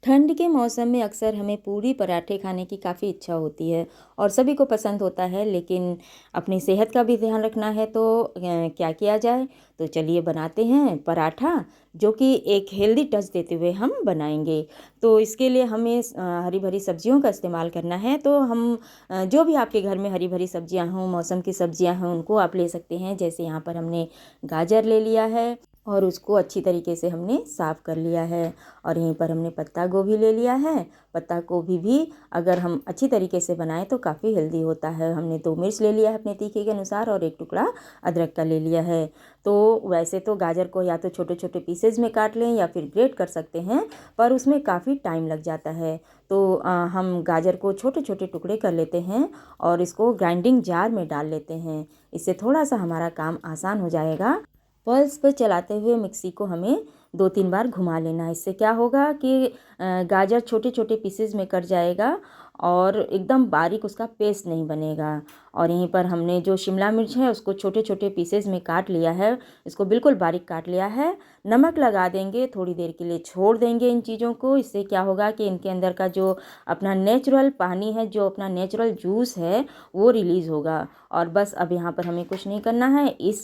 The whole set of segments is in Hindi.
ठंड के मौसम में अक्सर हमें पूरी पराठे खाने की काफ़ी इच्छा होती है और सभी को पसंद होता है, लेकिन अपनी सेहत का भी ध्यान रखना है तो क्या किया जाए। तो चलिए बनाते हैं पराठा, जो कि एक हेल्दी टच देते हुए हम बनाएंगे। तो इसके लिए हमें हरी भरी सब्जियों का इस्तेमाल करना है। तो हम जो भी आपके घर में हरी भरी सब्जियां हों, मौसम की सब्जियां हों, उनको आप ले सकते हैं। जैसे यहाँ पर हमने गाजर ले लिया है और उसको अच्छी तरीके से हमने साफ़ कर लिया है। और यहीं पर हमने पत्ता गोभी ले लिया है। पत्ता गोभी भी अगर हम अच्छी तरीके से बनाएं तो काफ़ी हेल्दी होता है। हमने 2 मिर्च ले लिया है अपने तीखे के अनुसार और एक टुकड़ा अदरक का ले लिया है। तो वैसे तो गाजर को या तो छोटे छोटे पीसेज में काट लें या फिर ग्रेट कर सकते हैं, पर उसमें काफ़ी टाइम लग जाता है। तो हम गाजर को छोटे छोटे टुकड़े कर लेते हैं और इसको ग्राइंडिंग जार में डाल लेते हैं। इससे थोड़ा सा हमारा काम आसान हो जाएगा। पल्स पर चलाते हुए मिक्सी को हमें 2-3 बार घुमा लेना है। इससे क्या होगा कि गाजर छोटे छोटे पीसेस में कट जाएगा और एकदम बारीक उसका पेस्ट नहीं बनेगा। और यहीं पर हमने जो शिमला मिर्च है उसको छोटे छोटे पीसेस में काट लिया है, इसको बिल्कुल बारीक काट लिया है। नमक लगा देंगे, थोड़ी देर के लिए छोड़ देंगे इन चीज़ों को। इससे क्या होगा कि इनके अंदर का जो अपना नेचुरल पानी है, जो अपना नेचुरल जूस है, वो रिलीज़ होगा। और बस अब यहाँ पर हमें कुछ नहीं करना है, इस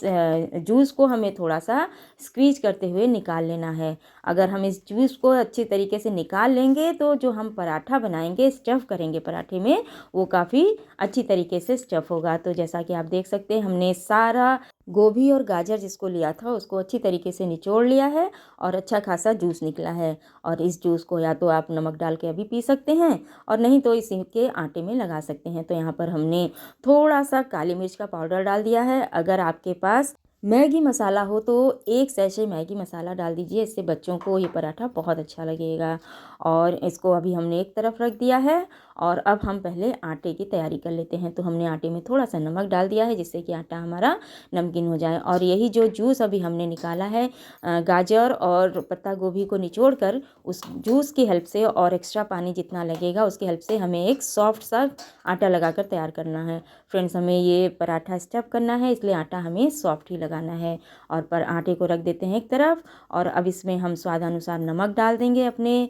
जूस को हमें थोड़ा सा स्क्वीज करते हुए निकाल लेना है। अगर हम इस जूस को अच्छी तरीके से निकाल लेंगे तो जो हम पराठा बनाएंगे, स्टफ़ करेंगे पराठे में, वो काफ़ी अच्छी तरीके से स्टफ़ होगा। तो जैसा कि आप देख सकते हैं, हमने सारा गोभी और गाजर जिसको लिया था उसको अच्छी तरीके से निचोड़ लिया है और अच्छा खासा जूस निकला है। और इस जूस को या तो आप नमक डाल के अभी पी सकते हैं और नहीं तो इसी के आटे में लगा सकते हैं। तो यहाँ पर हमने थोड़ा सा काली मिर्च का पाउडर डाल दिया है। अगर आपके पास मैगी मसाला हो तो 1 सैशे मैगी मसाला डाल दीजिए, इससे बच्चों को ये पराठा बहुत अच्छा लगेगा। और इसको अभी हमने एक तरफ रख दिया है और अब हम पहले आटे की तैयारी कर लेते हैं। तो हमने आटे में थोड़ा सा नमक डाल दिया है जिससे कि आटा हमारा नमकीन हो जाए। और यही जो जूस अभी हमने निकाला है गाजर और पत्ता गोभी को निचोड़ कर, उस जूस की हेल्प से और एक्स्ट्रा पानी जितना लगेगा उसकी हेल्प से हमें एक सॉफ्ट सा आटा लगाकर तैयार करना है। फ्रेंड्स, हमें ये पराठा स्टफ़ करना है, इसलिए आटा हमें सॉफ्ट ही लगाना है। और पर आटे को रख देते हैं एक तरफ और अब इसमें हम स्वादानुसार नमक डाल देंगे अपने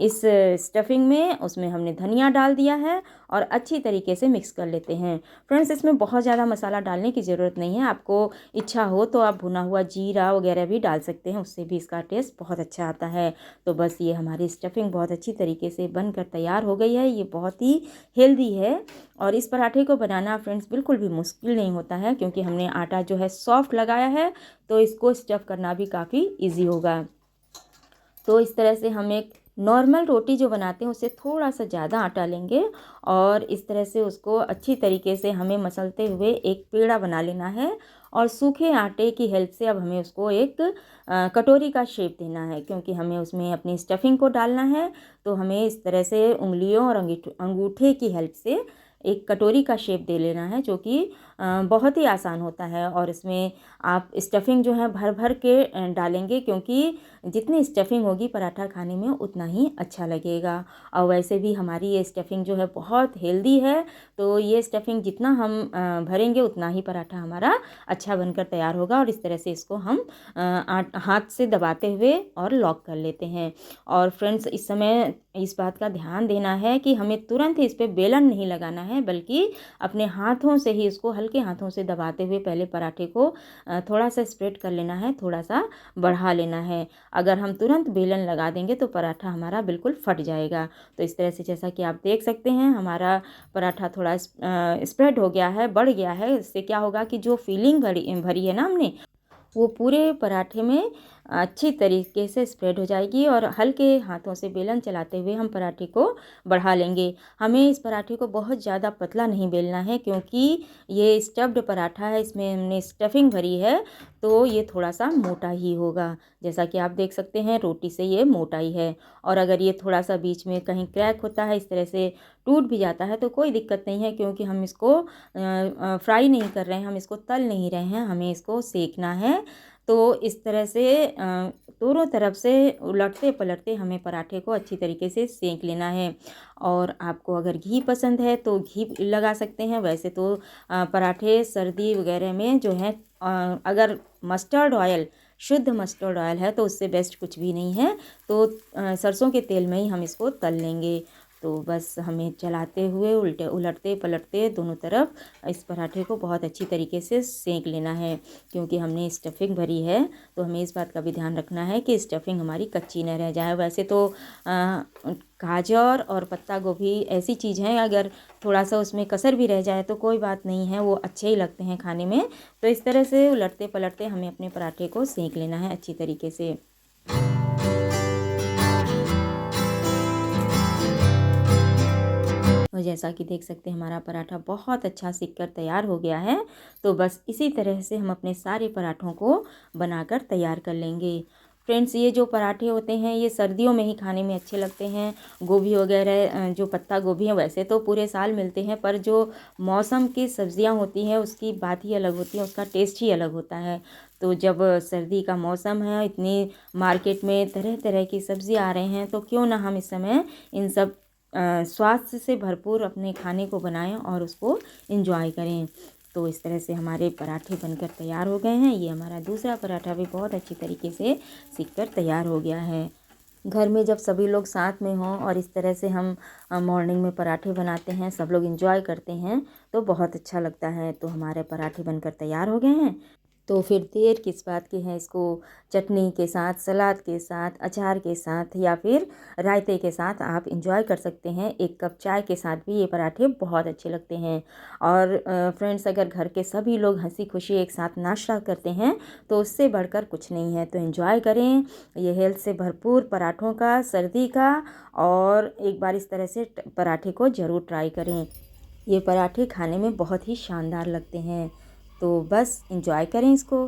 इस स्टफिंग में। उसमें हमने धनिया डाल दिया है और अच्छी तरीके से मिक्स कर लेते हैं। फ्रेंड्स, इसमें बहुत ज़्यादा मसाला डालने की ज़रूरत नहीं है। आपको इच्छा हो तो आप भुना हुआ जीरा वगैरह भी डाल सकते हैं, उससे भी इसका टेस्ट बहुत अच्छा आता है। तो बस ये हमारी स्टफिंग बहुत अच्छी तरीके से बनकर तैयार हो गई है। ये बहुत ही हेल्दी है और इस पराठे को बनाना फ्रेंड्स बिल्कुल भी मुश्किल नहीं होता है, क्योंकि हमने आटा जो है सॉफ्ट लगाया है, तो इसको स्टफ़ करना भी काफ़ी इजी होगा। तो इस तरह से हम एक नॉर्मल रोटी जो बनाते हैं उससे थोड़ा सा ज़्यादा आटा लेंगे और इस तरह से उसको अच्छी तरीके से हमें मसलते हुए एक पेड़ा बना लेना है। और सूखे आटे की हेल्प से अब हमें उसको एक कटोरी का शेप देना है, क्योंकि हमें उसमें अपनी स्टफिंग को डालना है। तो हमें इस तरह से उंगलियों और अंगूठे की हेल्प से एक कटोरी का शेप दे लेना है, जो कि बहुत ही आसान होता है। और इसमें आप स्टफिंग जो है भर भर के डालेंगे, क्योंकि जितनी स्टफिंग होगी पराठा खाने में उतना ही अच्छा लगेगा। और वैसे भी हमारी ये स्टफिंग जो है बहुत हेल्दी है, तो ये स्टफिंग जितना हम भरेंगे उतना ही पराठा हमारा अच्छा बनकर तैयार होगा। और इस तरह से इसको हम हाथ से दबाते हुए और लॉक कर लेते हैं। और फ्रेंड्स, इस समय इस बात का ध्यान देना है कि हमें तुरंत ही इस पर बेलन नहीं लगाना है, बल्कि अपने हाथों से ही इसको हल्के हाथों से दबाते हुए पहले पराठे को थोड़ा सा स्प्रेड कर लेना है, थोड़ा सा बढ़ा लेना है। अगर हम तुरंत बेलन लगा देंगे तो पराठा हमारा बिल्कुल फट जाएगा। तो इस तरह से जैसा कि आप देख सकते हैं, हमारा पराठा थोड़ा स्प्रेड हो गया है, बढ़ गया है। इससे क्या होगा कि जो फीलिंग भरी है ना हमने, वो पूरे पराठे में अच्छी तरीके से स्प्रेड हो जाएगी। और हल्के हाथों से बेलन चलाते हुए हम पराठे को बढ़ा लेंगे। हमें इस पराठे को बहुत ज़्यादा पतला नहीं बेलना है, क्योंकि ये स्टफ्ड पराठा है, इसमें हमने स्टफिंग भरी है, तो ये थोड़ा सा मोटा ही होगा। जैसा कि आप देख सकते हैं, रोटी से ये मोटा ही है। और अगर ये थोड़ा सा बीच में कहीं क्रैक होता है, इस तरह से टूट भी जाता है, तो कोई दिक्कत नहीं है, क्योंकि हम इसको फ्राई नहीं कर रहे हैं, हम इसको तल नहीं रहे हैं, हमें इसको सेकना है। तो इस तरह से दोनों तरफ से उलटते पलटते हमें पराठे को अच्छी तरीके से सेक लेना है। और आपको अगर घी पसंद है तो घी लगा सकते हैं। वैसे तो पराठे सर्दी वगैरह में जो है, अगर मस्टर्ड ऑयल शुद्ध मस्टर्ड ऑयल है तो उससे बेस्ट कुछ भी नहीं है। तो सरसों के तेल में ही हम इसको तल लेंगे। तो बस हमें चलाते हुए उलटते पलटते दोनों तरफ इस पराठे को बहुत अच्छी तरीके से सेंक लेना है, क्योंकि हमने स्टफिंग भरी है तो हमें इस बात का भी ध्यान रखना है कि स्टफिंग हमारी कच्ची न रह जाए। वैसे तो गाजर और पत्ता गोभी ऐसी चीज़ है, अगर थोड़ा सा उसमें कसर भी रह जाए तो कोई बात नहीं है, वो अच्छे ही लगते हैं खाने में। तो इस तरह से उलटते पलटते हमें अपने पराठे को सेंक लेना है अच्छी तरीके से। और जैसा कि देख सकते हैं हमारा पराठा बहुत अच्छा सिक कर तैयार हो गया है। तो बस इसी तरह से हम अपने सारे पराठों को बनाकर तैयार कर लेंगे। फ्रेंड्स, ये जो पराठे होते हैं ये सर्दियों में ही खाने में अच्छे लगते हैं। गोभी वगैरह जो पत्ता गोभी है वैसे तो पूरे साल मिलते हैं, पर जो मौसम की सब्जियां होती हैं उसकी बात ही अलग होती है, उसका टेस्ट ही अलग होता है। तो जब सर्दी का मौसम है, इतनी मार्केट में तरह तरह की सब्ज़ी आ रहे हैं, तो क्यों ना हम इस समय इन सब स्वास्थ्य से भरपूर अपने खाने को बनाएं और उसको एंजॉय करें। तो इस तरह से हमारे पराठे बनकर तैयार हो गए हैं। ये हमारा दूसरा पराठा भी बहुत अच्छी तरीके से सीख कर तैयार हो गया है। घर में जब सभी लोग साथ में हों और इस तरह से हम मॉर्निंग में पराठे बनाते हैं, सब लोग एंजॉय करते हैं, तो बहुत अच्छा लगता है। तो हमारे पराठे बनकर तैयार हो गए हैं। तो फिर देर किस बात की है, इसको चटनी के साथ, सलाद के साथ, अचार के साथ या फिर रायते के साथ आप इंजॉय कर सकते हैं। एक कप चाय के साथ भी ये पराठे बहुत अच्छे लगते हैं। और फ्रेंड्स, अगर घर के सभी लोग हंसी खुशी एक साथ नाश्ता करते हैं तो उससे बढ़कर कुछ नहीं है। तो एंजॉय करें ये हेल्थ से भरपूर पराठों का, सर्दी का, और एक बार इस तरह से पराठे को ज़रूर ट्राई करें। ये पराठे खाने में बहुत ही शानदार लगते हैं। तो बस एंजॉय करें इसको।